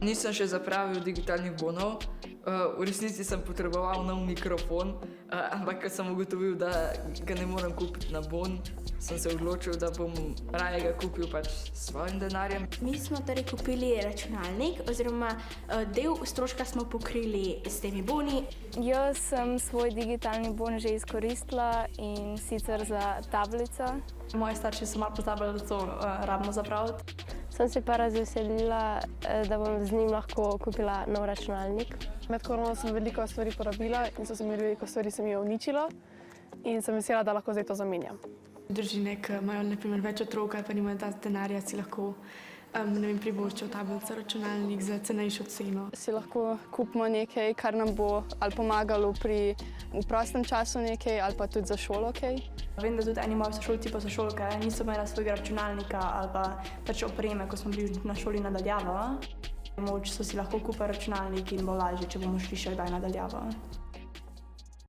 Nisem še zapravil digitalnih bonov, v resnici sem potreboval nov mikrofon, ampak ker sem ugotovil, da ga ne morem kupiti na bon, sem se odločil, da bom raje ga kupil pač s svojim denarjem. Mi smo torej kupili računalnik oziroma del stroška smo pokrili s temi boni. Jaz sem svoj digitalni bon že izkoristila in sicer za tablico. Moji starši so malo pozabili, da to rabimo zapraviti. Sem se pa razveselila, da bom z njim lahko kupila nov računalnik. Med korono sem veliko stvari porabila in so se mi veliko stvari se mi je uničilo in sem vesela, da lahko zdaj to zamenjam. Družine, ki imajo na primer več otrok ali pa nimajo dosti denarja, si lahko privoščijo tablico, računalnik za cenejšo ceno. Si lahko kupimo nekaj, kar nam bo ali pomagalo v prostem času nekaj ali pa tudi za šolo kaj. Vem, da tudi eni moji sošolci pa sošolke niso imeli svojega računalnika ali pa pač opreme, ko smo bili na šoli nadaljavo. Mogoče so si lahko kupili računalnik in bo lažje, če bomo šli še kdaj nadaljavo.